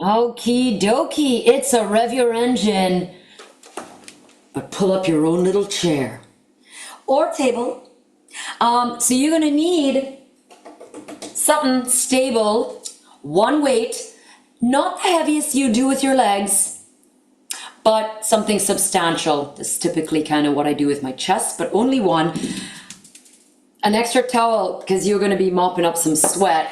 Okie dokie, it's a rev your engine, but pull up your own little chair or table. So you're gonna need something stable, one weight, not the heaviest you do with your legs, but something substantial. This is typically kind of what I do with my chest, but only one. An extra towel, because you're gonna be mopping up some sweat.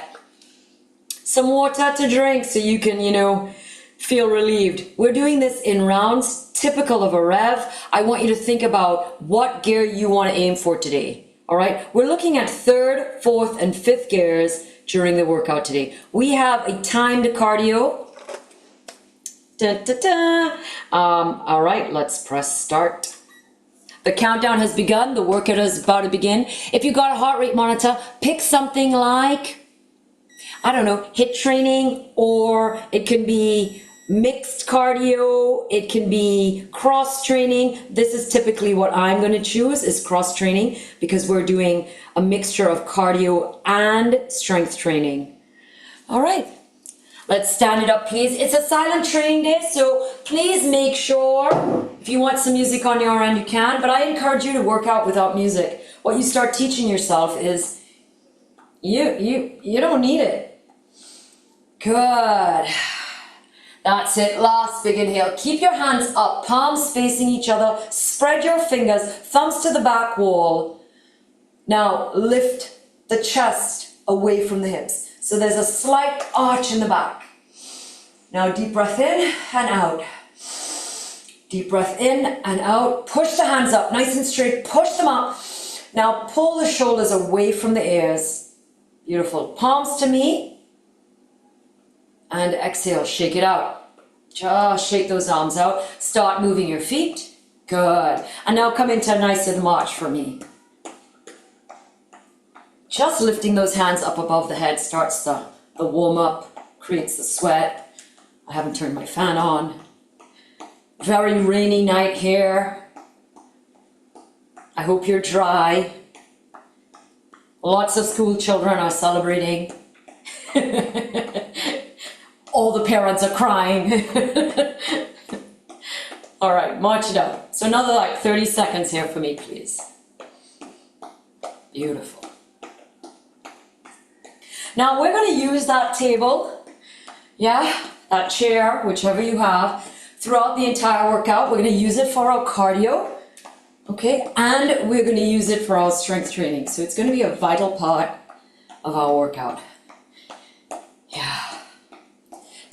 Some water to drink so you can, feel relieved. We're doing this in rounds, typical of a rev. I want you to think about what gear you want to aim for today. All right, we're looking at third, fourth, and fifth gears during the workout today. We have a timed cardio. Da, da, da. All right, let's press start. The countdown has begun. The workout is about to begin. If you got a heart rate monitor, pick something like, I don't know, HIIT training, or it can be mixed cardio, it can be cross training. This is typically what I'm going to choose, is cross training, because we're doing a mixture of cardio and strength training. All right, let's stand it up, please. It's a silent training day, so please make sure if you want some music on your end, you can, but I encourage you to work out without music. What you start teaching yourself is you don't need it. Good. That's it. Last big inhale. Keep your hands up, palms facing each other. Spread your fingers, thumbs to the back wall. Now lift the chest away from the hips. So there's a slight arch in the back. Now deep breath in and out. Deep breath in and out. Push the hands up nice and straight. Push them up. Now pull the shoulders away from the ears. Beautiful. Palms to me. And exhale, shake it out. Just shake those arms out. Start moving your feet. Good. And now come into a nice little march for me. Just lifting those hands up above the head starts the warm up, creates the sweat. I haven't turned my fan on. Very rainy night here. I hope you're dry. Lots of school children are celebrating. All the parents are crying. All right, march it out. So another like 30 seconds here for me, please. Beautiful. Now we're going to use that table, that chair, whichever you have, throughout the entire workout. We're going to use it for our cardio, okay? And we're going to use it for our strength training. So it's going to be a vital part of our workout. Yeah.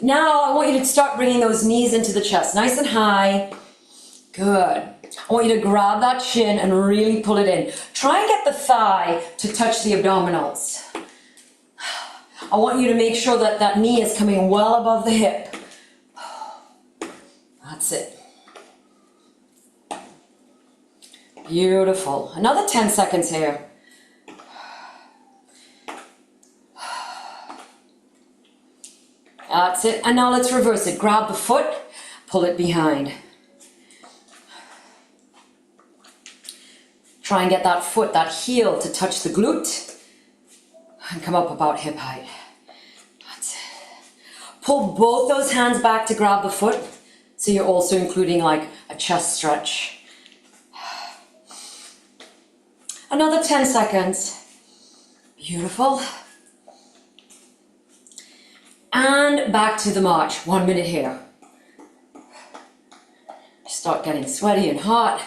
Now I want you to start bringing those knees into the chest, nice and high. Good. I want you to grab that shin and really pull it in. Try and get the thigh to touch the abdominals. I want you to make sure that that knee is coming well above the hip. That's it. Beautiful. Another 10 seconds here. That's it. And now let's reverse it. Grab the foot, pull it behind. Try and get that foot, that heel, to touch the glute and come up about hip height. That's it. Pull both those hands back to grab the foot, so you're also including like a chest stretch. Another 10 seconds. Beautiful. And back to the march. 1 minute here. Start getting sweaty and hot.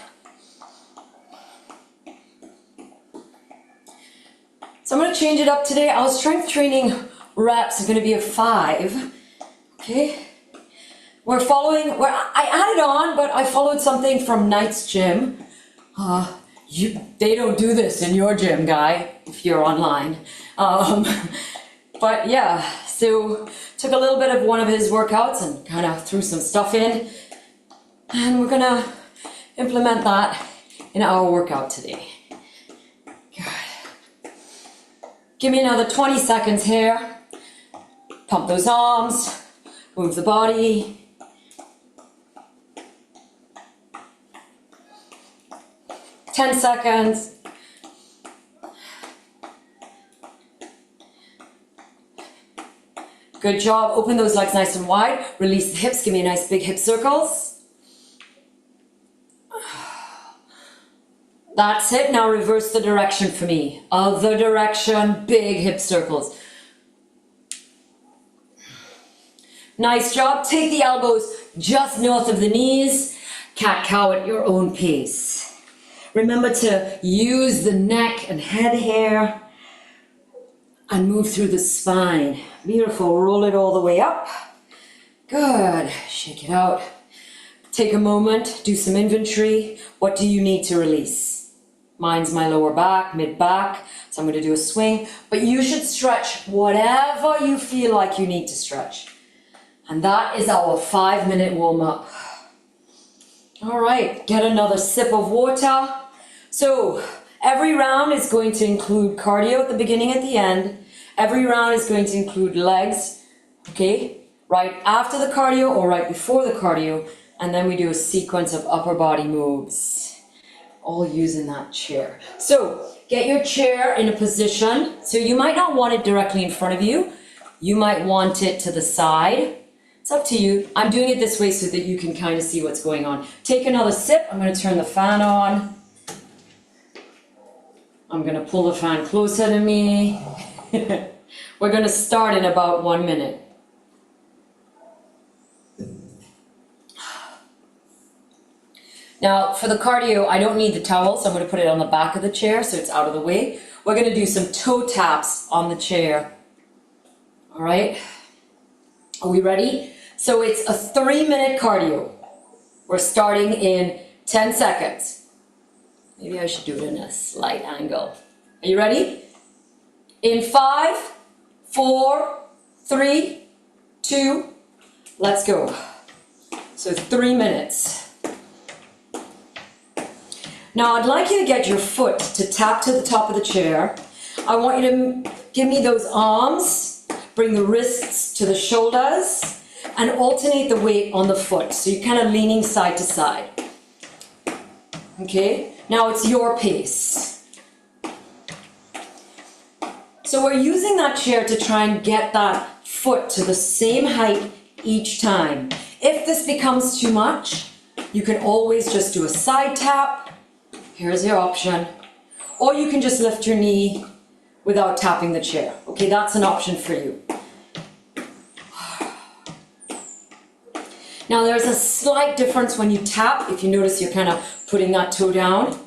So I'm going to change it up today. Our strength training reps are going to be a 5. Okay. I added on, but I followed something from Knight's gym. They don't do this in your gym, guy, if you're online. But yeah, so took a little bit of one of his workouts and kind of threw some stuff in. And we're gonna implement that in our workout today. Good. Give me another 20 seconds here. Pump those arms, move the body. Ten seconds. Good job. Open those legs nice and wide. Release the hips. Give me a nice big hip circles. That's it. Now reverse the direction for me. Other direction, big hip circles. Nice job. Take the elbows just north of the knees. Cat-cow at your own pace. Remember to use the neck and head hair and move through the spine. Beautiful. Roll it all the way up. Good. Shake it out. Take a moment. Do some inventory. What do you need to release? Mine's my lower back, mid-back. So I'm going to do a swing. But you should stretch whatever you feel like you need to stretch. And that is our 5-minute warm-up. All right, get another sip of water. So every round is going to include cardio at the beginning, at the end. Every round is going to include legs, okay? Right after the cardio or right before the cardio. And then we do a sequence of upper body moves, all using that chair. So get your chair in a position. So you might not want it directly in front of you. You might want it to the side. It's up to you. I'm doing it this way so that you can kind of see what's going on. Take another sip. I'm going to turn the fan on. I'm going to pull the fan closer to me. We're going to start in about 1 minute. Now, for the cardio, I don't need the towel, so I'm going to put it on the back of the chair so it's out of the way. We're going to do some toe taps on the chair. All right? Are we ready? So it's a 3-minute cardio. We're starting in 10 seconds. Maybe I should do it in a slight angle. Are you ready? In 5, 4, 3, 2, let's go. So 3 minutes. Now I'd like you to get your foot to tap to the top of the chair. I want you to give me those arms, bring the wrists to the shoulders, and alternate the weight on the foot. So you're kind of leaning side to side. Okay, now it's your pace. So we're using that chair to try and get that foot to the same height each time. If this becomes too much, you can always just do a side tap. Here's your option. Or you can just lift your knee without tapping the chair. Okay, that's an option for you. Now there's a slight difference when you tap. If you notice, you're kind of putting that toe down.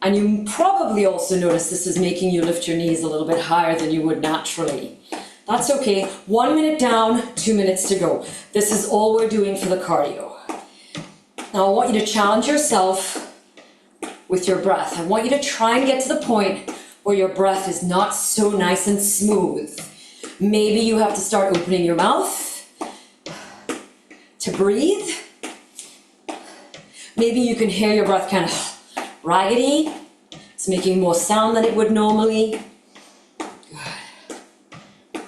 And you probably also notice this is making you lift your knees a little bit higher than you would naturally. That's okay. 1 minute down, 2 minutes to go. This is all we're doing for the cardio. Now I want you to challenge yourself with your breath. I want you to try and get to the point where your breath is not so nice and smooth. Maybe you have to start opening your mouth to breathe. Maybe you can hear your breath kind of raggedy. It's making more sound than it would normally. Good.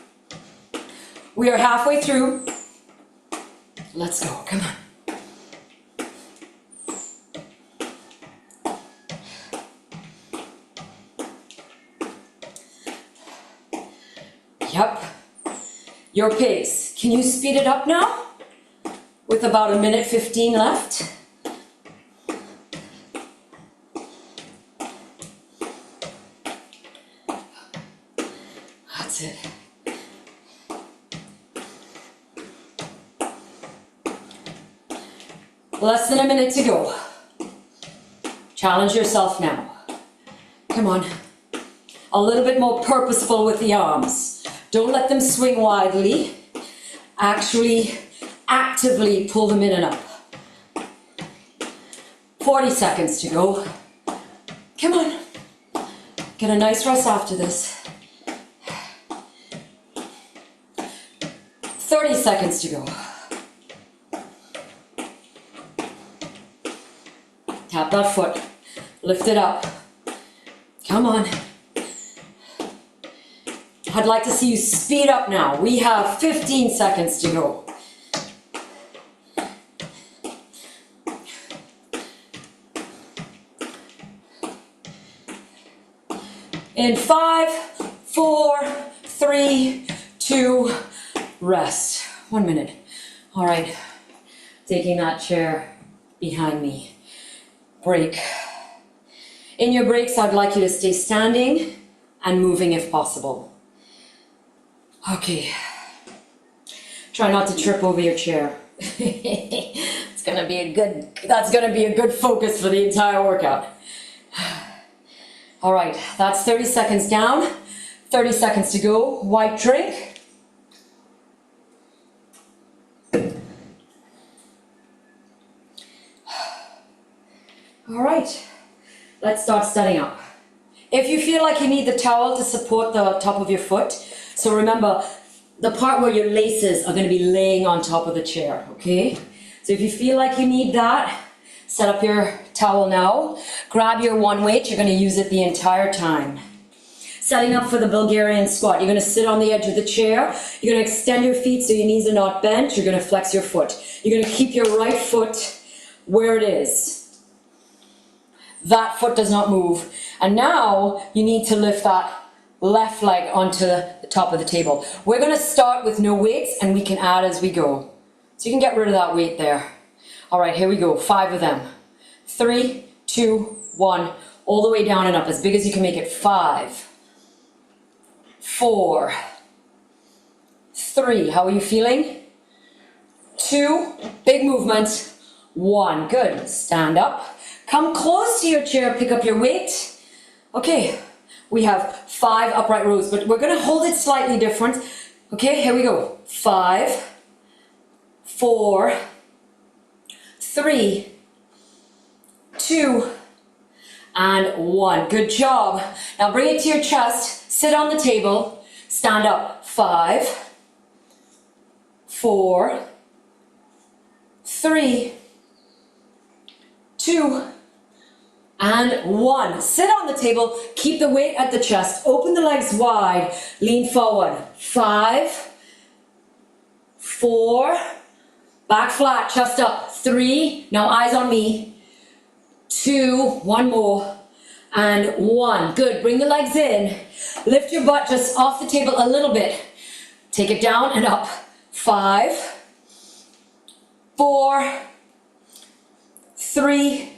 We are halfway through. Let's go, come on. Yep, your pace. Can you speed it up now? With about 1:15 left. That's it. Less than a minute to go. Challenge yourself now. Come on. A little bit more purposeful with the arms. Don't let them swing widely. Actually, actively pull them in and up. 40 seconds to go. Come on. Get a nice rest after this. 30 seconds to go. Tap that foot. Lift it up. Come on. I'd like to see you speed up now. We have 15 seconds to go. In 5, 4, 3, 2, rest. 1 minute. All right, taking that chair behind me. Break. In your breaks, I'd like you to stay standing and moving if possible. Okay. Try not to trip over your chair. That's gonna be a good focus for the entire workout. All right, that's 30 seconds down, 30 seconds to go. White drink. All right, let's start standing up. If you feel like you need the towel to support the top of your foot, so remember, the part where your laces are going to be laying on top of the chair, okay? So if you feel like you need that, set up your towel now. Grab your one weight, you're going to use it the entire time. Setting up for the Bulgarian squat, you're going to sit on the edge of the chair. You're going to extend your feet so your knees are not bent. You're going to flex your foot. You're going to keep your right foot where it is. That foot does not move. And now you need to lift that left leg onto the top of the table. We're going to start with no weights and we can add as we go. So you can get rid of that weight there. All right, here we go. 5 of them. 3, 2, 1. All the way down and up, as big as you can make it. 5, 4, 3. How are you feeling? 2. Big movement. 1. Good. Stand up. Come close to your chair, pick up your weight. Okay, we have 5 upright rows, but we're going to hold it slightly different. Okay, here we go. 5, 4, 3, 2, and 1. Good job. Now bring it to your chest, sit on the table, stand up. 5, 4, 3, 2, and 1. Sit on the table, keep the weight at the chest, open the legs wide, lean forward. 5, 4, back flat, chest up. 3, now eyes on me. 2, 1 more, and 1. Good, bring the legs in. Lift your butt just off the table a little bit. Take it down and up. 5, 4, 3,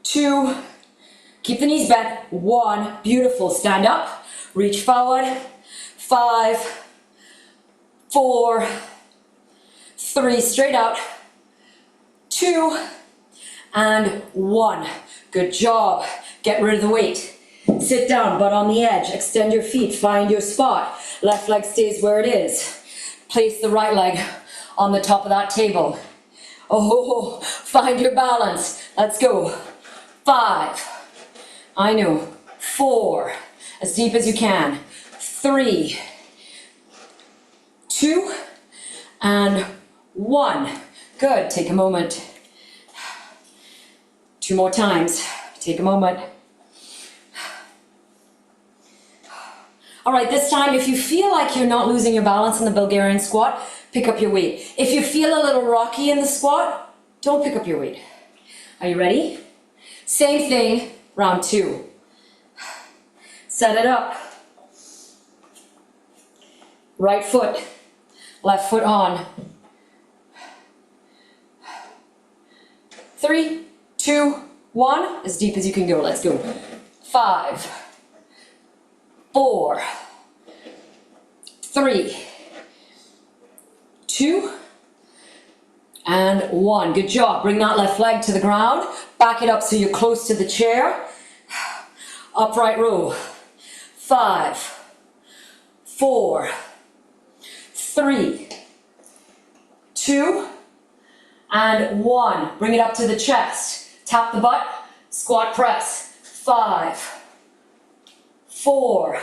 2, keep the knees bent. 1, beautiful. Stand up, reach forward. 5, 4, 3, straight out. 2, and 1. Good job. Get rid of the weight. Sit down, butt on the edge. Extend your feet, find your spot. Left leg stays where it is. Place the right leg on the top of that table. Oh, find your balance. Let's go. 5, I know. 4, as deep as you can. 3, 2, and 1. Good, take a moment. 2 more times, take a moment. All right, this time, if you feel like you're not losing your balance in the Bulgarian squat, pick up your weight. If you feel a little rocky in the squat, don't pick up your weight. Are you ready? Same thing, round 2. Set it up. Right foot, left foot on. 3, 2, 1, as deep as you can go. Let's go. 5, 4, 3, 2, and 1. Good job. Bring that left leg to the ground. Back it up so you're close to the chair. Upright row. 5, 4, 3, 2, and 1. Bring it up to the chest. Tap the butt. Squat press. 5, 4,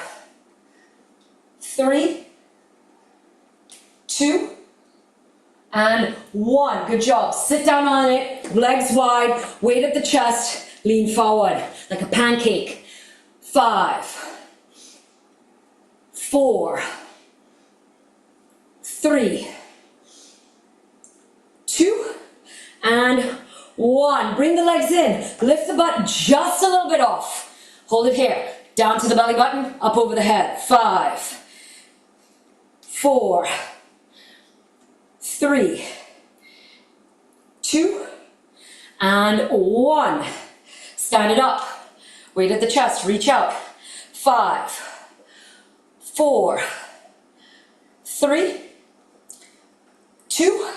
3, 2, and 1. Good job. Sit down on it. Legs wide. Weight at the chest. Lean forward like a pancake. 5, 4, 3, 2, and 1. Bring the legs in. Lift the butt just a little bit off. Hold it here. Down to the belly button, up over the head. 5, 4, 3, 2, and 1. Stand it up. Weight at the chest, reach out. 5, 4, 3, 2,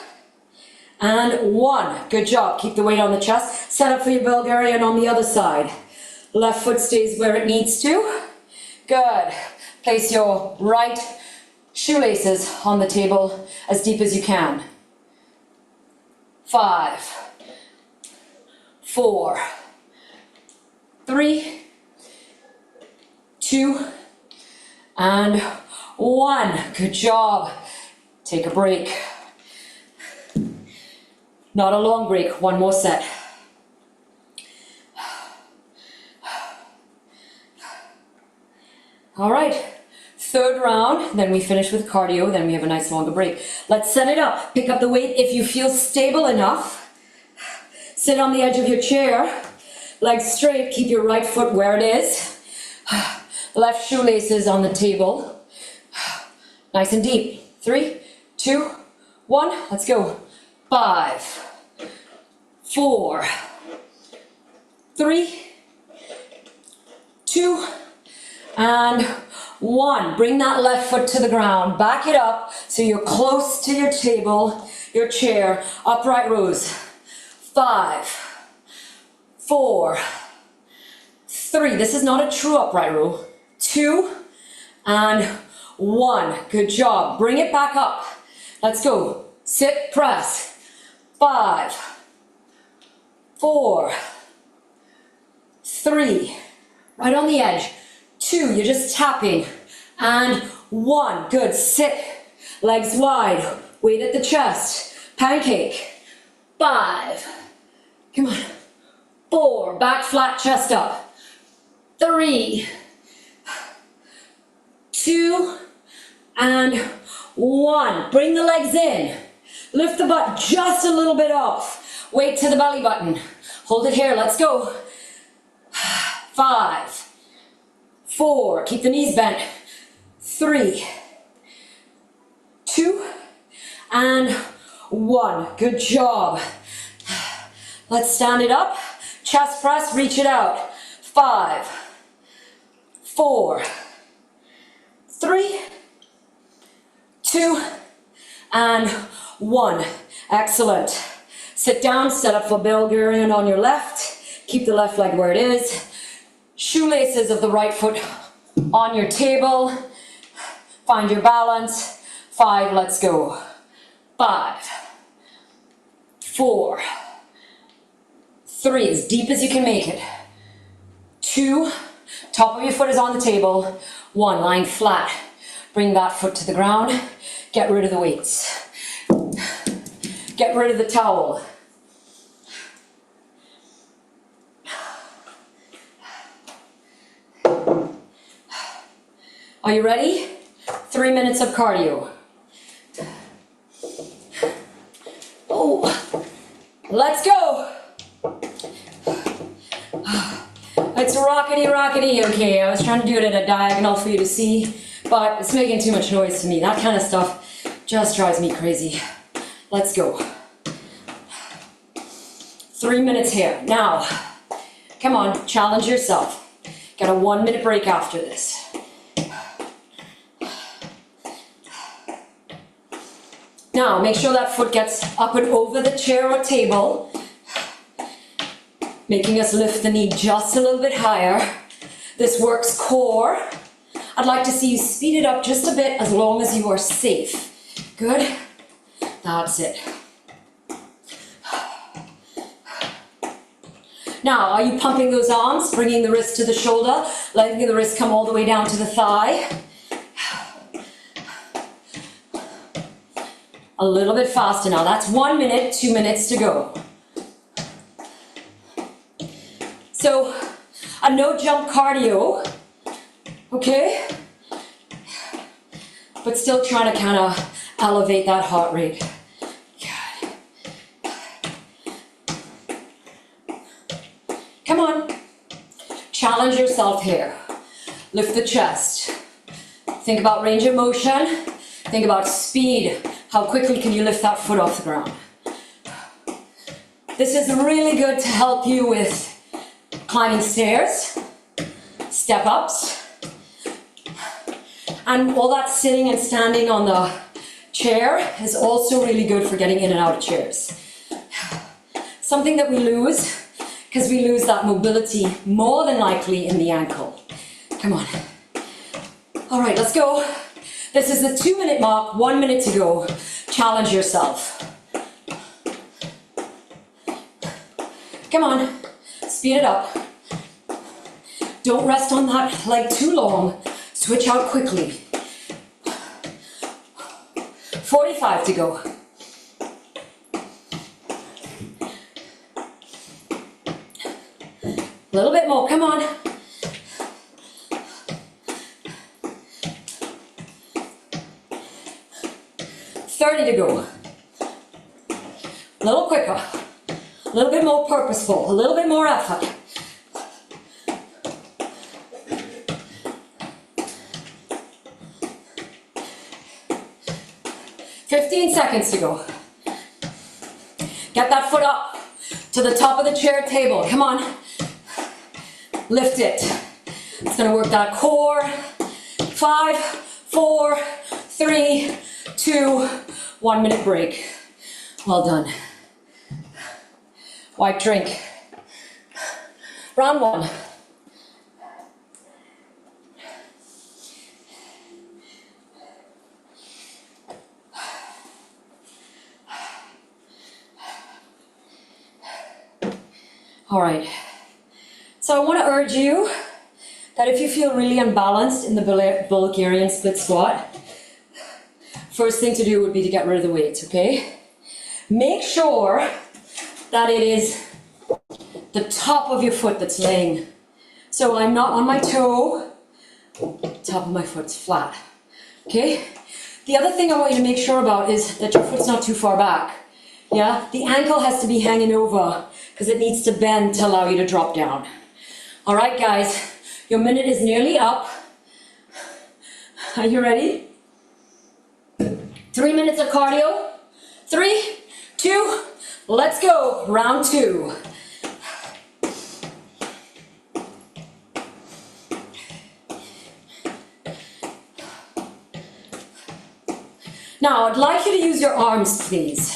and 1. Good job. Keep the weight on the chest. Set up for your Bulgarian on the other side. Left foot stays where it needs to. Good. Place your right shoelaces on the table as deep as you can. 5, 4, 3, 2, and 1. Good job. Take a break. Not a long break, one more set. All right, third round, then we finish with cardio, then we have a nice longer break. Let's set it up. Pick up the weight if you feel stable enough. Sit on the edge of your chair, legs straight, keep your right foot where it is. Left shoelaces on the table. Nice and deep. 3, 2, 1, let's go. 5, 4, 3, 2, and 1. Bring that left foot to the ground. Back it up so you're close to your table, your chair. Upright rows. 5, 4, 3. This is not a true upright row. 2, and 1. Good job. Bring it back up. Let's go. Sit, press. 5, 4, 3. Right on the edge. 2, you're just tapping. And 1. Good. Sit. Legs wide. Weight at the chest. Pancake. 5. Come on. 4. Back flat, chest up. 3, 2, and 1. Bring the legs in. Lift the butt just a little bit off. Weight to the belly button. Hold it here. Let's go. 5, 4. Keep the knees bent. 3, 2, and 1. Good job. Let's stand it up. Chest press. Reach it out. 5, 4, 3, 2, and 1. Excellent. Sit down, set up for Bulgarian on your left. Keep the left leg where it is. Shoelaces of the right foot on your table. Find your balance. 5, let's go. 5, 4, 3, as deep as you can make it. 2, top of your foot is on the table. 1, lying flat. Bring that foot to the ground. Get rid of the weights. Get rid of the towel. Are you ready? 3 minutes of cardio. Oh, let's go. It's rockety rockety. Okay, I was trying to do it at a diagonal for you to see, but it's making too much noise to me. That kind of stuff just drives me crazy. Let's go. 3 minutes here. Now, come on, challenge yourself. Got a 1 minute break after this. Now, make sure that foot gets up and over the chair or table, making us lift the knee just a little bit higher. This works core. I'd like to see you speed it up just a bit as long as you are safe. Good. That's it. Now, are you pumping those arms, bringing the wrist to the shoulder, letting the wrist come all the way down to the thigh? A little bit faster now. That's 1 minute, 2 minutes to go. So, a no jump cardio, okay? But still trying to kind of elevate that heart rate. Good. Come on. Challenge yourself here. Lift the chest. Think about range of motion. Think about speed. How quickly can you lift that foot off the ground? This is really good to help you with climbing stairs, step ups, and all that sitting and standing on the chair is also really good for getting in and out of chairs. Something that we lose, because we lose that mobility more than likely in the ankle. Come on. All right, let's go. This is the 2-minute mark, 1 minute to go. Challenge yourself. Come on, speed it up. Don't rest on that leg too long. Switch out quickly. 45 to go. A little bit more, come on. To go. A little quicker, a little bit more purposeful, a little bit more effort. "15 seconds to go. Get that foot up to the top of the chair table. Come on. Lift it. It's going to work that core. 5, 4, 3, 2, 1 minute break. Well done. White drink. Round 1. All right. So I want to urge you that if you feel really unbalanced in the Bulgarian split squat, first thing to do would be to get rid of the weights, okay? Make sure that it is the top of your foot that's laying. So I'm not on my toe, top of my foot's flat, okay? The other thing I want you to make sure about is that your foot's not too far back, yeah? The ankle has to be hanging over because it needs to bend to allow you to drop down. All right, guys, your minute is nearly up. Are you ready? 3 minutes of cardio. 3, 2, let's go. Round 2. Now, I'd like you to use your arms, please.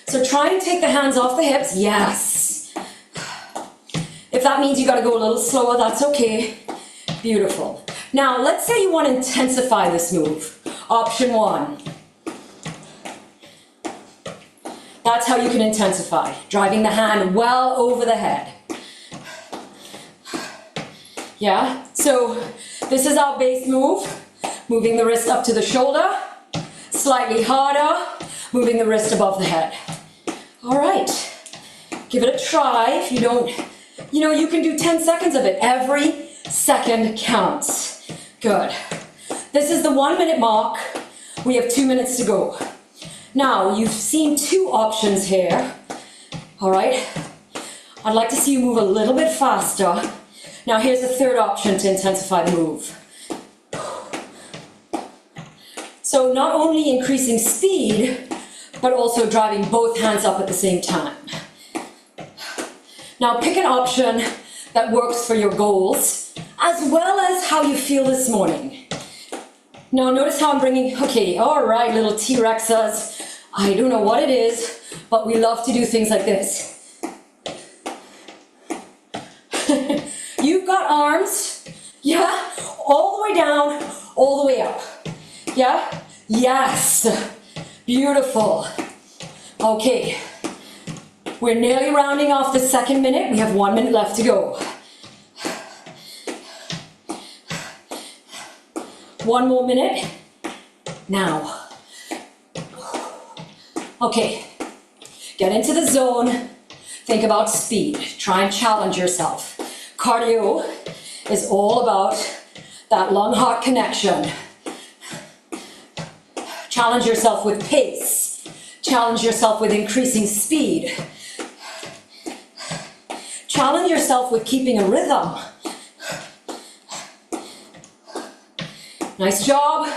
So try and take the hands off the hips. Yes. If that means you got to go a little slower, that's okay. Beautiful. Now, let's say you want to intensify this move. Option 1. That's how you can intensify, driving the hand well over the head. Yeah, so this is our base move, moving the wrist up to the shoulder, slightly harder, moving the wrist above the head. All right, give it a try. If you don't, you can do 10 seconds of it. Every second counts. Good. This is the 1 minute mark. We have 2 minutes to go. Now, you've seen 2 options here, all right? I'd like to see you move a little bit faster. Now, here's a 3rd option to intensify the move. So, not only increasing speed, but also driving both hands up at the same time. Now, pick an option that works for your goals, as well as how you feel this morning. Now, notice how I'm bringing, okay, all right, little T-Rexes. I don't know what it is, but we love to do things like this. You've got arms, yeah? All the way down, all the way up. Yeah? Yes. Beautiful. Okay. We're nearly rounding off the 2nd minute. We have 1 minute left to go. 1 more minute. Now. Okay, get into the zone, think about speed, try and challenge yourself. Cardio is all about that lung-heart connection. Challenge yourself with pace, challenge yourself with increasing speed. Challenge yourself with keeping a rhythm. Nice job.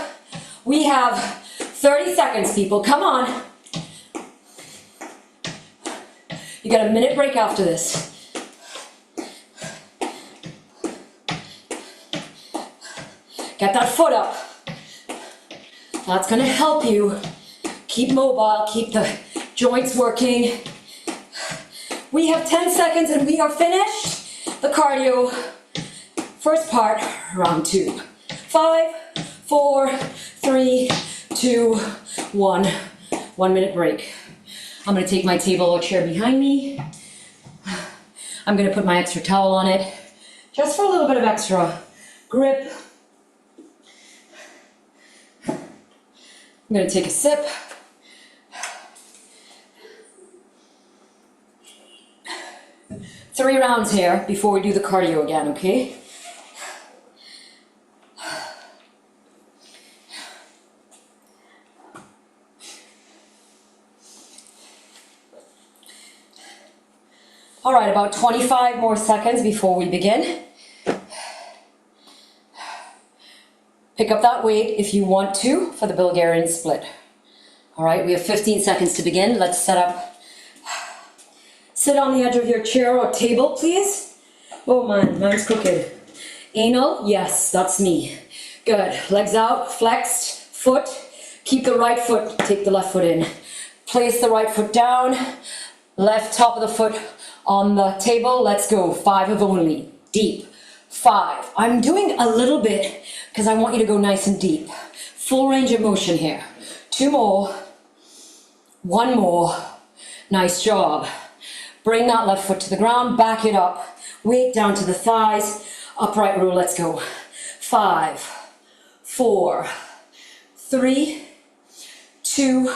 We have 30 seconds, people. Come on. You got a minute break after this. Get that foot up. That's going to help you keep mobile, keep the joints working. We have 10 seconds and we are finished. The cardio, first part, round 2. 5, 4, 3, 2, 1. 1 minute break. I'm going to take my table or chair behind me. I'm going to put my extra towel on it, just for a little bit of extra grip. I'm going to take a sip. Three rounds here before we do the cardio again, okay? All right, about 25 more seconds before we begin. Pick up that weight if you want to for the Bulgarian split. All right, we have 15 seconds to begin. Let's set up. Sit on the edge of your chair or table, please. Oh man, mine's crooked. Anal, yes, that's me. Good, legs out, flexed, foot. Keep the right foot, take the left foot in. Place the right foot down, left top of the foot on the table. Let's go, 5 of only, deep. 5. I'm doing a little bit because I want you to go nice and deep. Full range of motion here. 2 more. 1 more. Nice job. Bring that left foot to the ground, back it up. Weight down to the thighs. Upright row, let's go. 5, 4, 3, 2,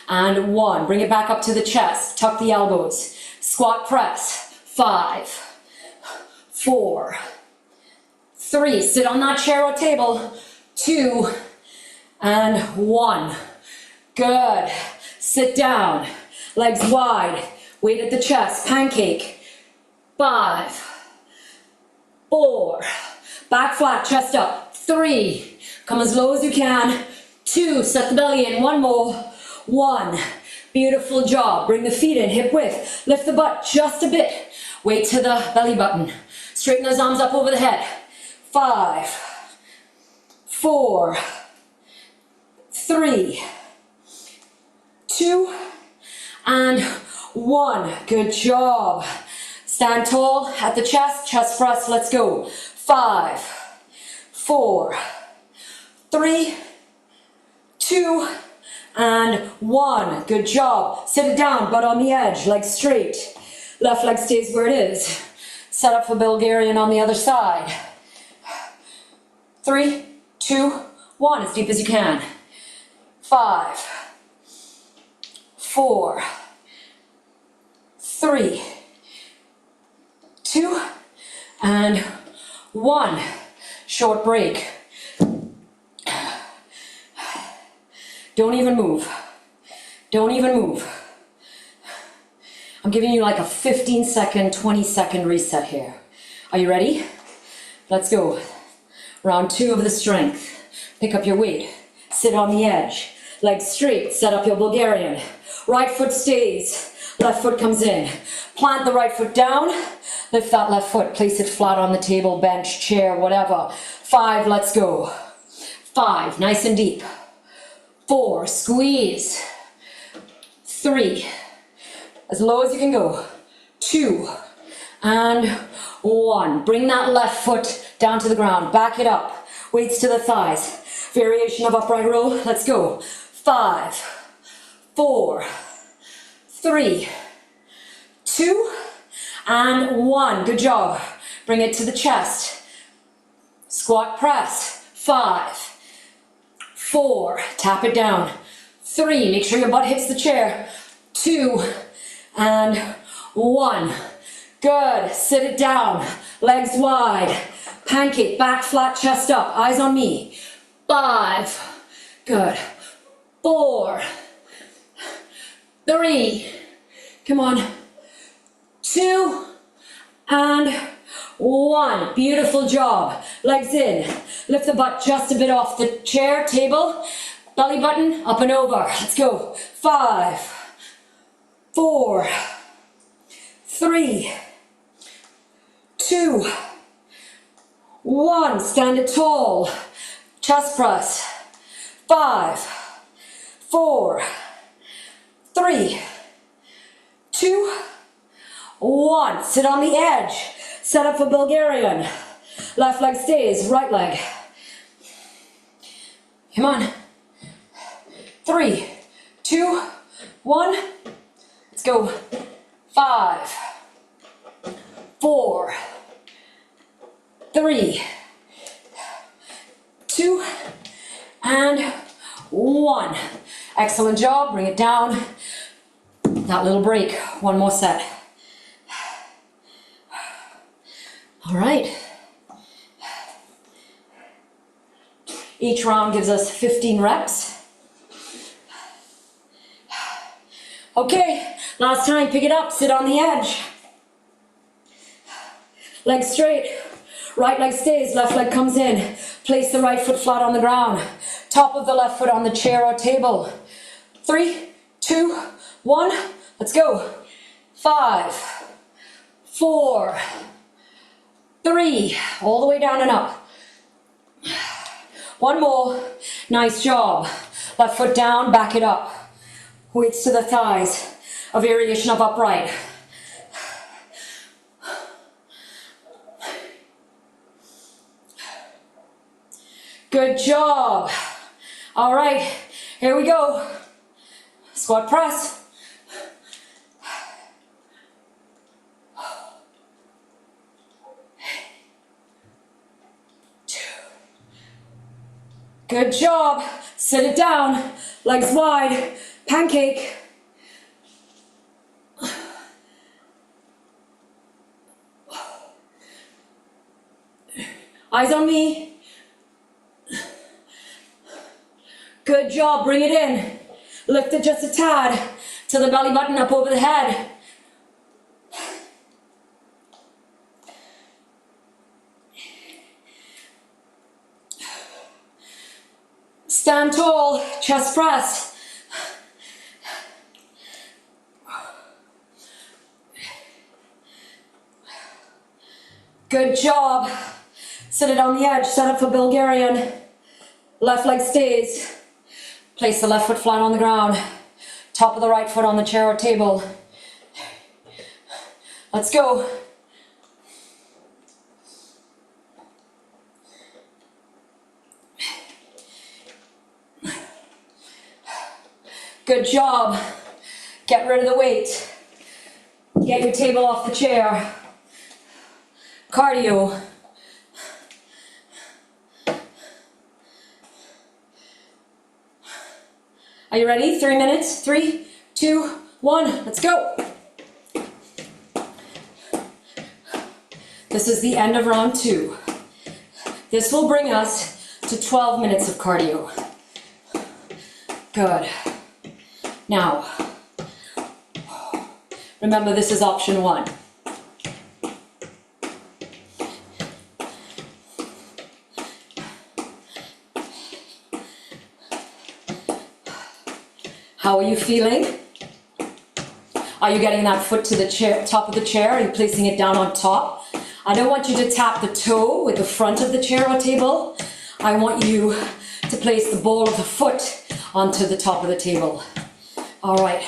and 1. Bring it back up to the chest. Tuck the elbows. Squat press. 5, 4, 3. Sit on that chair or table. 2, and 1. Good. Sit down. Legs wide. Weight at the chest. Pancake. 5, 4. Back flat, chest up. 3. Come as low as you can. 2. Set the belly in. 1 more. 1. Beautiful job. Bring the feet in, hip width. Lift the butt just a bit. Weight to the belly button. Straighten those arms up over the head. 5, 4, 3, 2, and 1. Good job. Stand tall at the chest, chest thrust, let's go. 5, 4, 3, 2, and 1. Good job. Sit it down, butt on the edge, legs straight. Left leg stays where it is. Set up for Bulgarian on the other side. 3, 2, 1, as deep as you can. 5, 4, 3, 2, and 1. Short break. Don't even move. Don't even move. I'm giving you like a 15-second, 20-second reset here. Are you ready? Let's go. Round 2 of the strength. Pick up your weight. Sit on the edge. Legs straight. Set up your Bulgarian. Right foot stays. Left foot comes in. Plant the right foot down. Lift that left foot. Place it flat on the table, bench, chair, whatever. 5, let's go. 5, nice and deep. 4, squeeze. 3, as low as you can go. 2, and 1. Bring that left foot down to the ground. Back it up. Weights to the thighs. Variation of upright row. Let's go. 5, 4, 3, 2, and 1. Good job. Bring it to the chest. Squat press. 5, 4, tap it down. 3, make sure your butt hits the chair. 2, and 1. Good, sit it down. Legs wide. Pancake, back flat, chest up. Eyes on me. 5, good. 4, 3, come on. 2, and 1. Beautiful job. Legs in. Lift the butt just a bit off the chair, table. Belly button, up and over. Let's go. 5, 4, 3, 2, 1. Stand it tall. Chest press. 5, 4, 3, 2, 1. Sit on the edge. Set up for Bulgarian. Left leg stays, right leg. Come on. 3, 2, 1. Let's go. 5, 4, 3, 2, and 1. Excellent job. Bring it down. That little break. One more set. All right. Each round gives us 15 reps. Okay, last time, pick it up, sit on the edge. Legs straight, right leg stays, left leg comes in. Place the right foot flat on the ground. Top of the left foot on the chair or table. 3, 2, 1, let's go. 5, 4, 3, all the way down and up. One more, nice job. Left foot down, back it up. Weights to the thighs, a variation of upright. Good job. All right, here we go. Squat press. Good job. Sit it down, legs wide, pancake. Eyes on me. Good job, bring it in. Lift it just a tad to the belly button up over the head. Stand tall, chest press. Good job. Sit it on the edge, set up for Bulgarian. Left leg stays. Place the left foot flat on the ground. Top of the right foot on the chair or table. Let's go. Good job. Get rid of the weight. Get your table off the chair. Cardio. Are you ready? 3 minutes. 3, 2, 1. Let's go. This is the end of round 2. This will bring us to 12 minutes of cardio. Good. Now, remember this is option 1. How are you feeling? Are you getting that foot to the chair, top of the chair? Are you placing it down on top? I don't want you to tap the toe with the front of the chair or table. I want you to place the ball of the foot onto the top of the table. All right.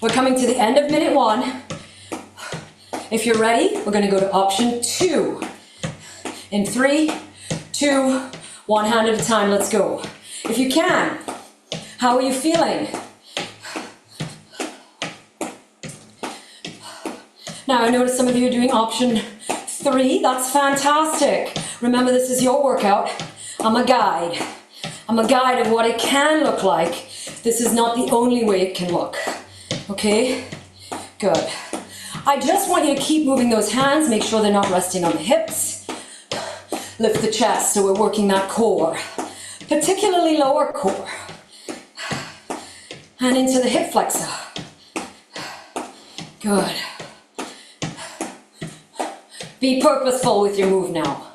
We're coming to the end of minute 1. If you're ready, we're going to go to option 2. In 3, 2, 1 hand at a time, let's go. If you can, how are you feeling? Now, I notice some of you are doing option 3. That's fantastic. Remember, this is your workout. I'm a guide. I'm a guide of what it can look like. This is not the only way it can look. Okay? Good. I just want you to keep moving those hands. Make sure they're not resting on the hips. Lift the chest so we're working that core. Particularly lower core. And into the hip flexor. Good. Be purposeful with your move now.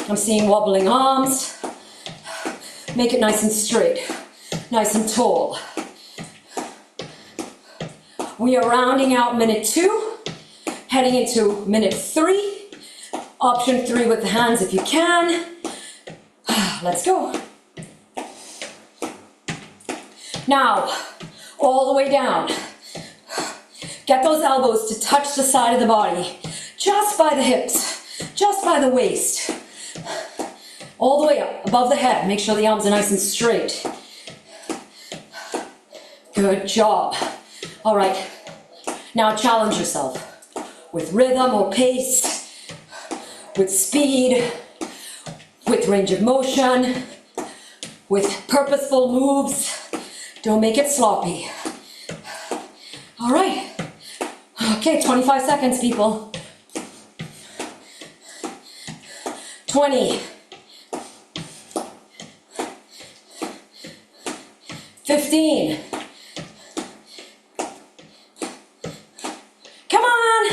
I'm seeing wobbling arms. Make it nice and straight, nice and tall. We are rounding out minute 2, heading into minute 3. Option 3 with the hands if you can. Let's go. Now, all the way down. Get those elbows to touch the side of the body, just by the hips, just by the waist. All the way up, above the head. Make sure the arms are nice and straight. Good job. All right, now challenge yourself with rhythm or pace, with speed, with range of motion, with purposeful moves. Don't make it sloppy. All right. Okay, 25 seconds, people. 20. 15. Come on.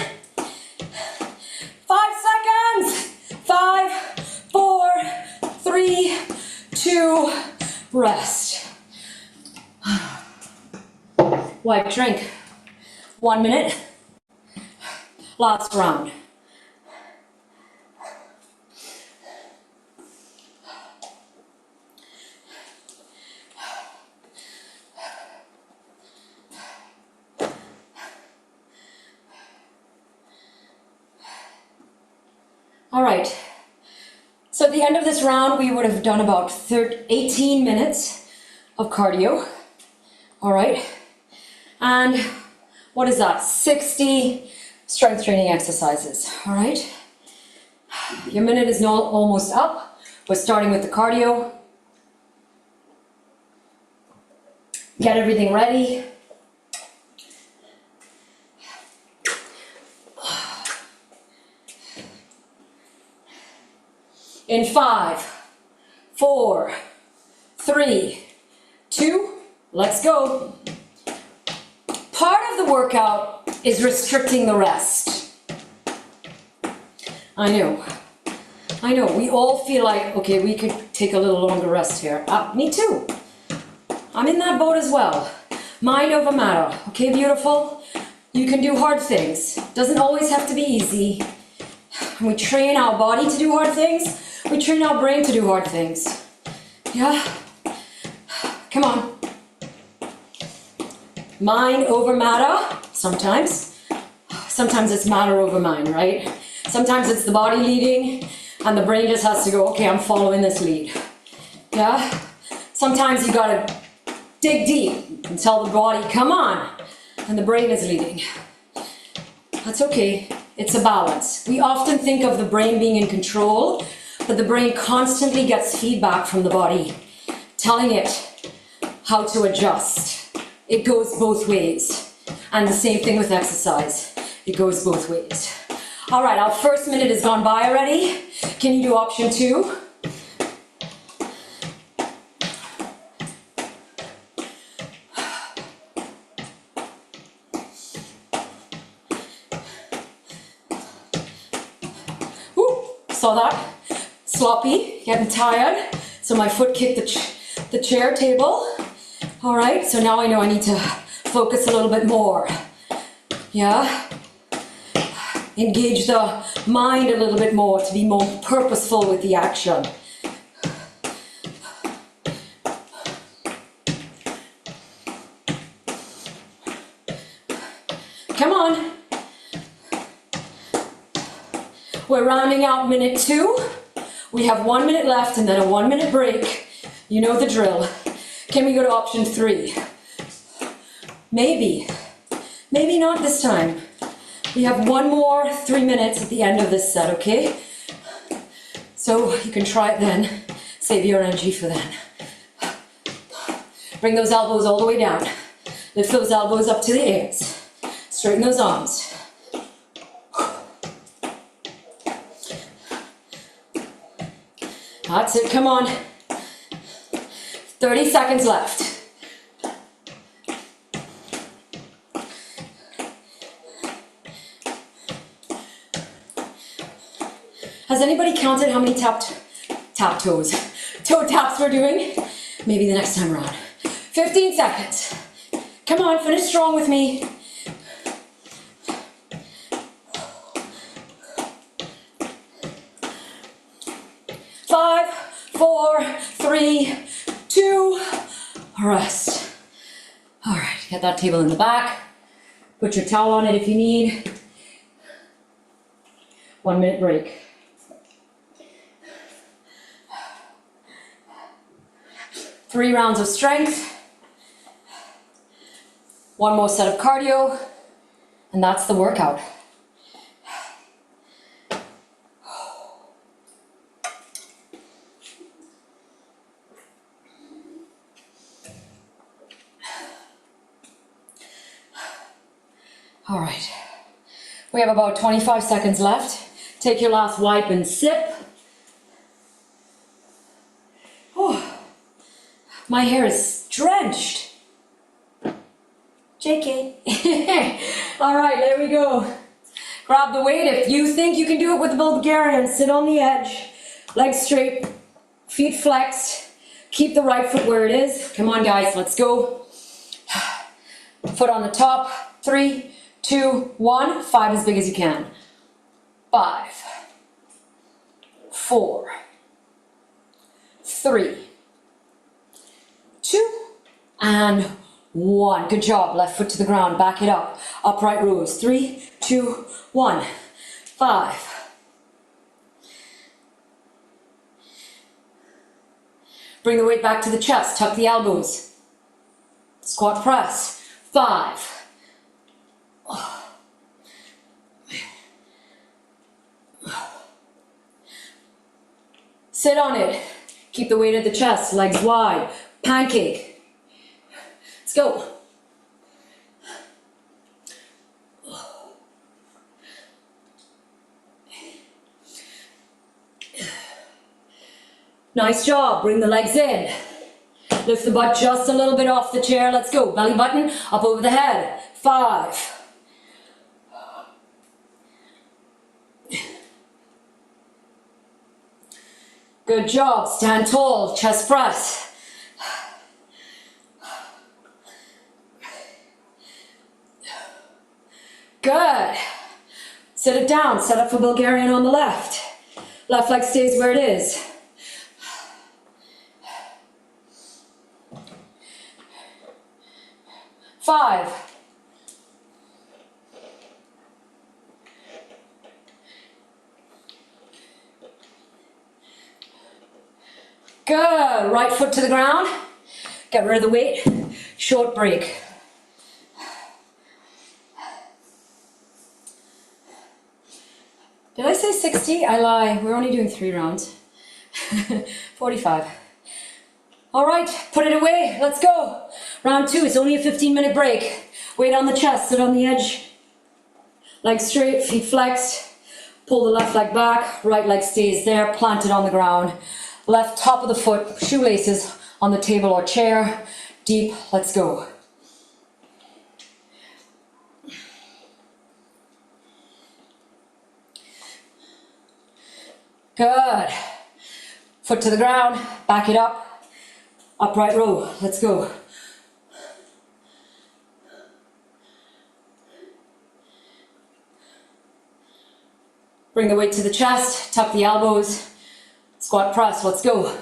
5 seconds. 5, 4, 3, 2, rest. Wipe, drink. 1 minute. Last round. All right. So at the end of this round, we would have done about 18 minutes of cardio. All right. And what is that? 60 strength training exercises. All right. Your minute is almost up. We're starting with the cardio. Get everything ready. In 5, 4, 3, 2, let's go. Part of the workout is restricting the rest. I know, we all feel like, okay, we could take a little longer rest here. Me too. I'm in that boat as well. Mind over matter, okay, beautiful? You can do hard things. Doesn't always have to be easy. We train our body to do hard things. We train our brain to do hard things. Yeah? Come on. Mind over matter, sometimes. Sometimes it's matter over mind, right? Sometimes it's the body leading and the brain just has to go, okay, I'm following this lead. Yeah? Sometimes you gotta dig deep and tell the body, come on, and the brain is leading. That's okay, it's a balance. We often think of the brain being in control, but the brain constantly gets feedback from the body, telling it how to adjust. It goes both ways. And the same thing with exercise. It goes both ways. All right, our first minute has gone by already. Can you do option 2? Woo, saw that? Sloppy, getting tired. So my foot kicked the chair table. All right, so now I know I need to focus a little bit more. Yeah? Engage the mind a little bit more to be more purposeful with the action. Come on. We're rounding out minute 2. We have 1 minute left and then a 1 minute break. You know the drill. Can we go to option 3? Maybe. Maybe not this time. We have 1 more 3 minutes at the end of this set, okay? So you can try it then. Save your energy for then. Bring those elbows all the way down. Lift those elbows up to the ears. Straighten those arms. That's it, come on. 30 seconds left. Has anybody counted how many toe taps we're doing? Maybe the next time around. 15 seconds. Come on, finish strong with me. 5, 4, 3, 2, rest. All right, get that table in the back. Put your towel on it if you need. 1 minute break. Three rounds of strength. One more set of cardio, and that's the workout. All right, we have about 25 seconds left. Take your last wipe and sip. Oh, my hair is drenched. JK. All right, there we go. Grab the weight. If you think you can do it with the Bulgarian, sit on the edge, legs straight, feet flexed. Keep the right foot where it is. Come on, guys, let's go. Foot on the top. 3, 2, 1. 5 as big as you can. 5, 4, 3, 2, and 1. Good job. Left foot to the ground. Back it up. Upright rows. 3, 2, 1. 5. Bring the weight back to the chest. Tuck the elbows. Squat press. 5. Sit on it. Keep the weight at the chest. Legs wide. Pancake. Let's go. Nice job. Bring the legs in. Lift the butt just a little bit off the chair. Let's go. Belly button up over the head. 5. Good job. Stand tall. Chest press. Good. Sit it down. Set up for Bulgarian on the left. Left leg stays where it is. Five. Good. Right foot to the ground. Get rid of the weight. Short break. Did I say 60? I lie. We're only doing 3 rounds. 45. All right, put it away. Let's go. Round 2. It's only a 15-minute break. Weight on the chest. Sit on the edge. Legs straight. Feet flexed. Pull the left leg back. Right leg stays there. Planted on the ground. Left top of the foot. Shoelaces on the table or chair. Deep. Let's go. Good. Foot to the ground. Back it up. Upright row. Let's go. Bring the weight to the chest. Tuck the elbows. Squat press. Let's go.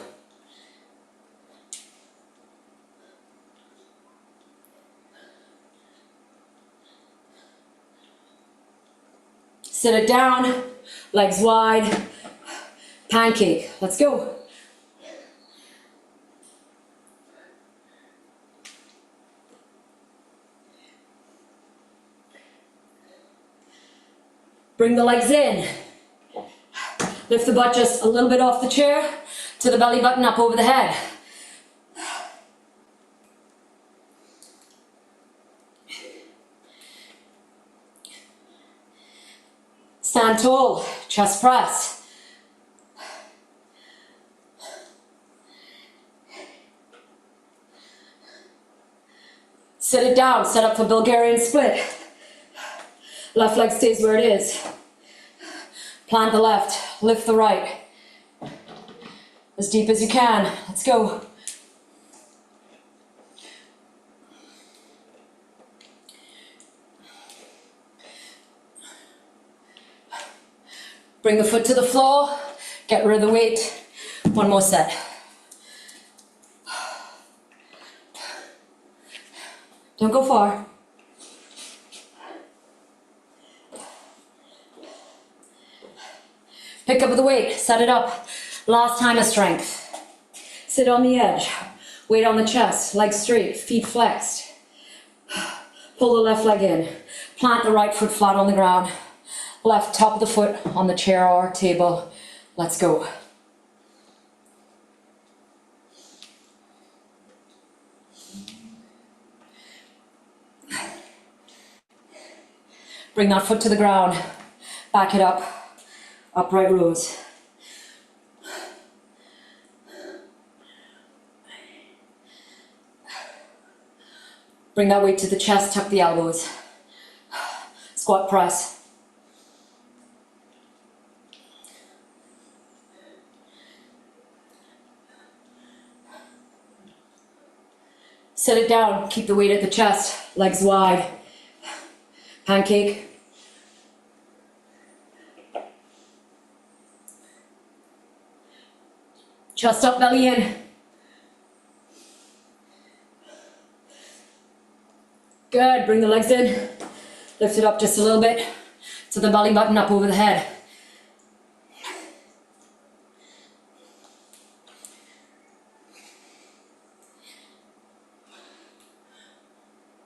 Sit it down. Legs wide. Pancake. Let's go. Bring the legs in. Lift the butt just a little bit off the chair to the belly button up over the head. Stand tall, chest press. Sit it down, set up for Bulgarian split. Left leg stays where it is. Plant the left, lift the right. As deep as you can. Let's go. Bring the foot to the floor, get rid of the weight. One more set. Don't go far. Pick up the weight, set it up. Last time of strength. Sit on the edge, weight on the chest, legs straight, feet flexed. Pull the left leg in. Plant the right foot flat on the ground. Left top of the foot on the chair or table. Let's go. Bring that foot to the ground. Back it up. Upright rows. Bring that weight to the chest, tuck the elbows. Squat press. Set it down, keep the weight at the chest, legs wide. Pancake. Chest up, belly in. Good, bring the legs in. Lift it up just a little bit so the belly button up over the head.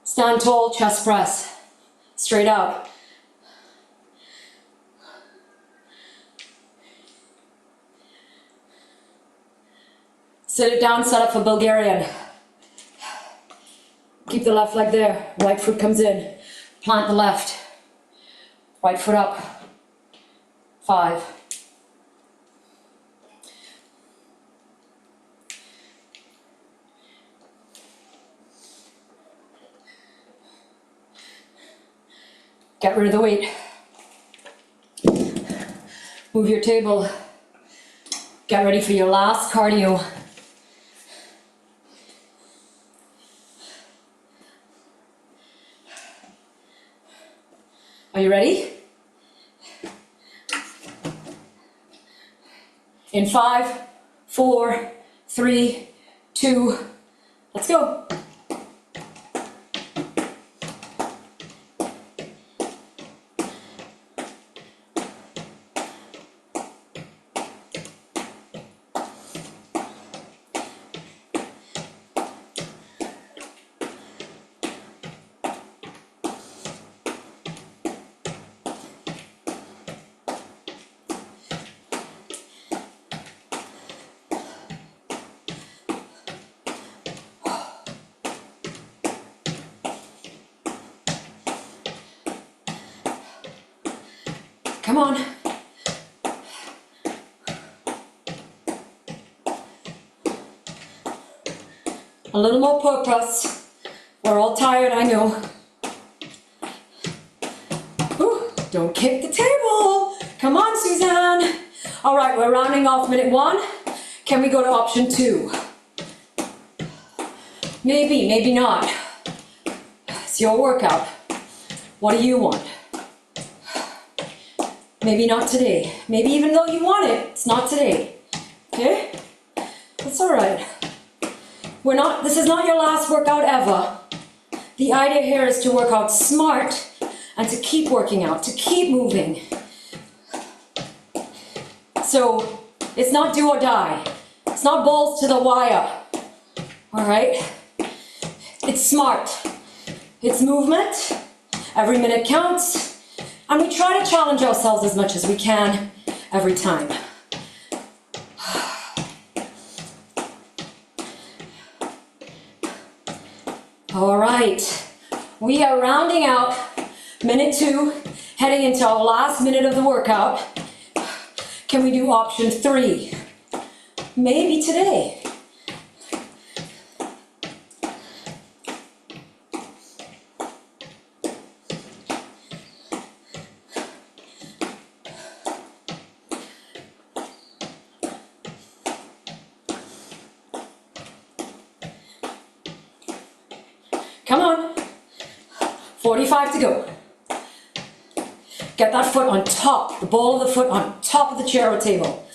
Stand tall, chest press. Straight out. Sit it down, set up for Bulgarian. Keep the left leg there. Right foot comes in. Plant the left. Right foot up. 5. Get rid of the weight. Move your table. Get ready for your last cardio. Are you ready? In 5, 4, 3, 2, let's go. Come on. A little more purpose. We're all tired, I know. Ooh, don't kick the table. Come on, Suzanne. All right, we're rounding off minute 1. Can we go to option 2? Maybe, maybe not. It's your workout. What do you want? Maybe not today. Maybe even though you want it, it's not today. Okay? That's all right. This is not your last workout ever. The idea here is to work out smart and to keep working out, to keep moving. So, it's not do or die. It's not balls to the wire. All right? It's smart. It's movement. Every minute counts. And we try to challenge ourselves as much as we can every time. All right, we are rounding out minute 2, heading into our last minute of the workout. Can we do option 3? Maybe today. Come on. 45 to go. Get that foot on top, the ball of the foot on top of the chair or table.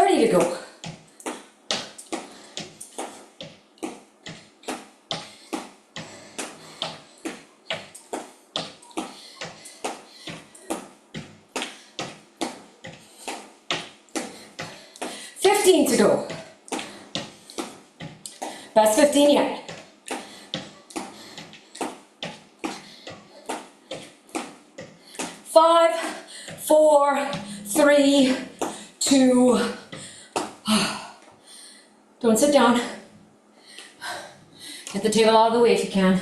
To go. To go. Best 15 yet. Five, 4, 3, 2. Don't sit down. Get the table out of the way if you can.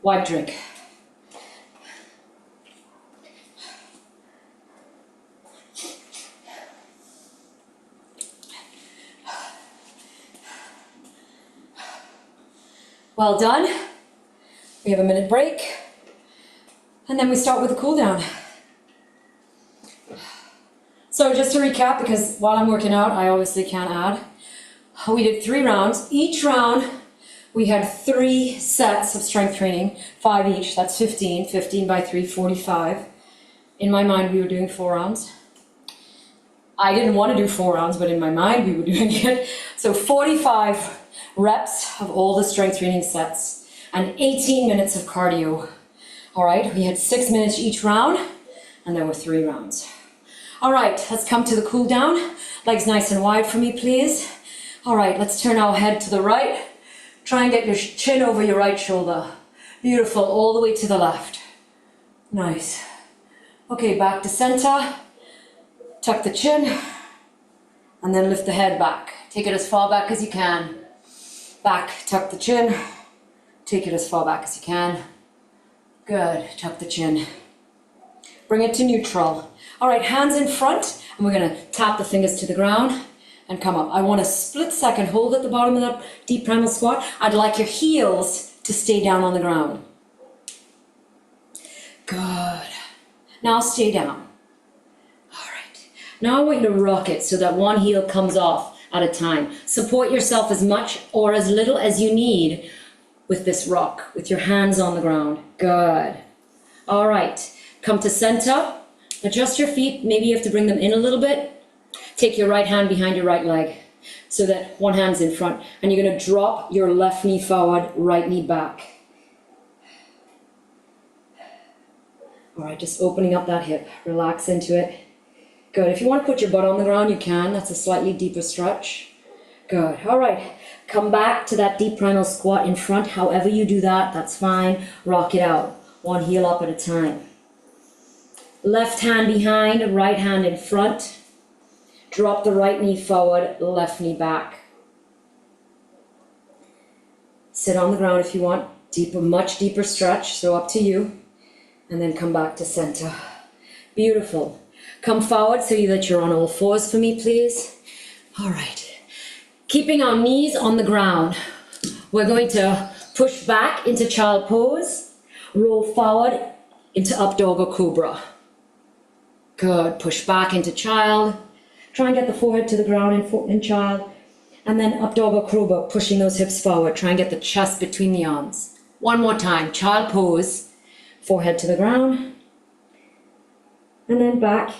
Wipe, drink. Well done. We have a minute break. And then we start with a cool down. So just to recap, because while I'm working out, I obviously can't add. We did 3 rounds. Each round, we had 3 sets of strength training, 5 each. That's 15. 15 by 3, 45. In my mind, we were doing 4 rounds. I didn't want to do 4 rounds, but in my mind, we were doing it. So 45 reps of all the strength training sets and 18 minutes of cardio. All right, we had 6 minutes each round, and there were 3 rounds. All right, let's come to the cool down. Legs nice and wide for me, please. All right, let's turn our head to the right. Try and get your chin over your right shoulder. Beautiful, all the way to the left. Nice. Okay, back to center. Tuck the chin, and then lift the head back. Take it as far back as you can. Back, tuck the chin. Take it as far back as you can. Good, tuck the chin. Bring it to neutral. All right, hands in front, and we're gonna tap the fingers to the ground and come up. I want a split second hold at the bottom of that deep primal squat. I'd like your heels to stay down on the ground. Good. Now stay down. All right. Now I want you to rock it so that one heel comes off at a time. Support yourself as much or as little as you need with this rock, with your hands on the ground. Good. All right. Come to center. Adjust your feet. Maybe you have to bring them in a little bit. Take your right hand behind your right leg so that one hand's in front. And you're going to drop your left knee forward, right knee back. All right, just opening up that hip. Relax into it. Good. If you want to put your butt on the ground, you can. That's a slightly deeper stretch. Good. All right. Come back to that deep primal squat in front. However you do that, that's fine. Rock it out. One heel up at a time. Left hand behind, right hand in front. Drop the right knee forward, left knee back. Sit on the ground if you want. Deeper, much deeper stretch, so up to you. And then come back to center. Beautiful. Come forward so that you're on all fours for me, please. All right. Keeping our knees on the ground, we're going to push back into child pose, roll forward into up dog or cobra. Good. Push back into child. Try and get the forehead to the ground in child. And then up dog or cobra, pushing those hips forward. Try and get the chest between the arms. One more time. Child pose. Forehead to the ground. And then back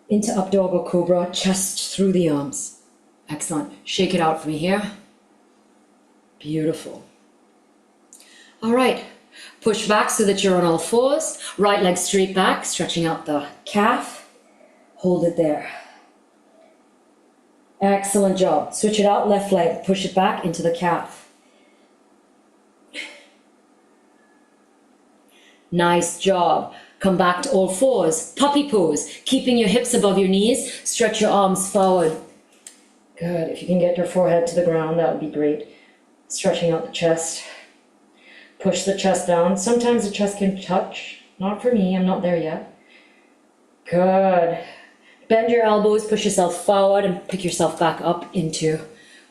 into up dog or cobra, chest through the arms. Excellent. Shake it out for me here. Beautiful. All right. Push back so that you're on all fours. Right leg straight back, stretching out the calf. Hold it there. Excellent job. Switch it out, left leg. Push it back into the calf. Nice job. Come back to all fours. Puppy pose. Keeping your hips above your knees. Stretch your arms forward. Good. If you can get your forehead to the ground, that would be great. Stretching out the chest. Push the chest down. Sometimes the chest can touch. Not for me. I'm not there yet. Good. Bend your elbows. Push yourself forward and pick yourself back up into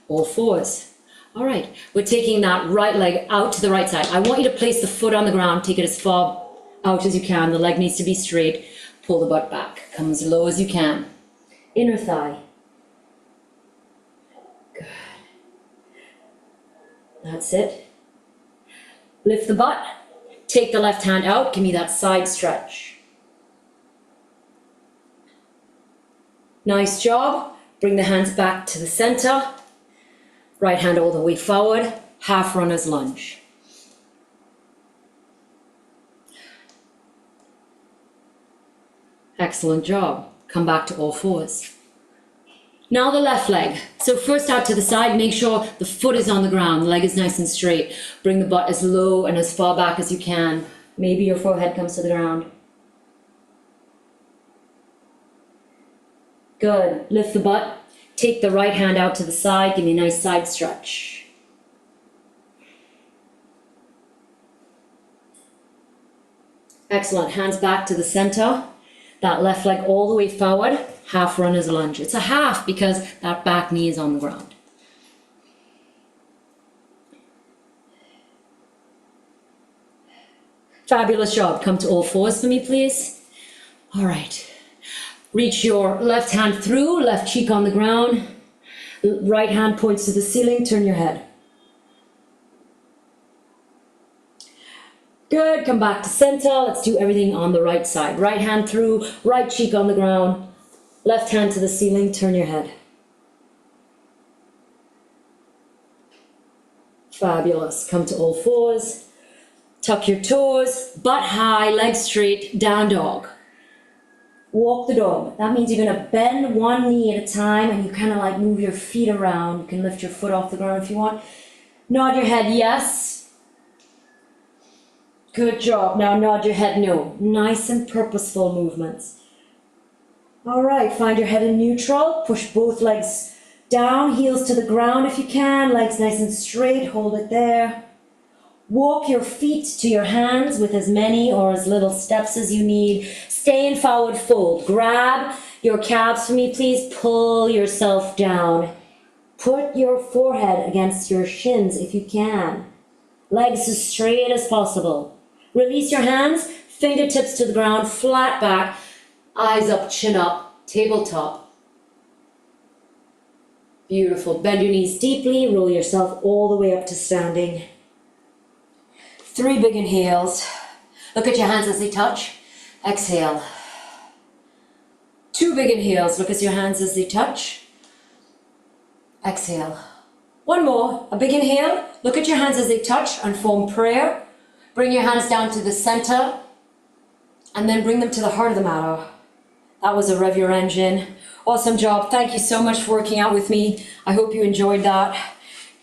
all fours. All right. We're taking that right leg out to the right side. I want you to place the foot on the ground. Take it as far out as you can. The leg needs to be straight. Pull the butt back. Come as low as you can. Inner thigh. Good. That's it. Lift the butt. Take the left hand out. Give me that side stretch. Nice job. Bring the hands back to the center. Right hand all the way forward. Half runner's lunge. Excellent job. Come back to all fours. Now the left leg. So first out to the side, make sure the foot is on the ground, the leg is nice and straight. Bring the butt as low and as far back as you can. Maybe your forehead comes to the ground. Good. Lift the butt. Take the right hand out to the side. Give me a nice side stretch. Excellent. Hands back to the center. That left leg all the way forward. Half runner's lunge. It's a half because that back knee is on the ground. Fabulous job. Come to all fours for me, please. All right. Reach your left hand through, left cheek on the ground. Right hand points to the ceiling. Turn your head. Good. Come back to center. Let's do everything on the right side. Right hand through, right cheek on the ground. Left hand to the ceiling. Turn your head. Fabulous. Come to all fours. Tuck your toes. Butt high, legs straight. Down dog. Walk the dog. That means you're going to bend one knee at a time and you kind of like move your feet around. You can lift your foot off the ground if you want. Nod your head yes. Good job. Now nod your head no. Nice and purposeful movements. All right, find your head in neutral. Push both legs down, heels to the ground if you can. Legs nice and straight. Hold it there. Walk your feet to your hands with as many or as little steps as you need. Stay in forward fold. Grab your calves for me, please. Pull yourself down. Put your forehead against your shins if you can. Legs as straight as possible. Release your hands, fingertips to the ground, flat back, eyes up, chin up, tabletop. Beautiful. Bend your knees deeply, roll yourself all the way up to standing. 3 big inhales. Look at your hands as they touch. Exhale. 2 big inhales. Look at your hands as they touch. Exhale. 1 more. A big inhale. Look at your hands as they touch and form prayer. Bring your hands down to the center and then bring them to the heart of the matter. That was a Rev Your Engine. Awesome job. Thank you so much for working out with me. I hope you enjoyed that.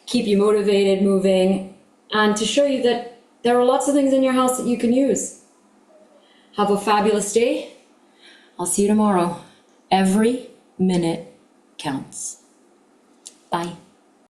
Keep you motivated, moving, and to show you that there are lots of things in your house that you can use. Have a fabulous day. I'll see you tomorrow. Every minute counts. Bye.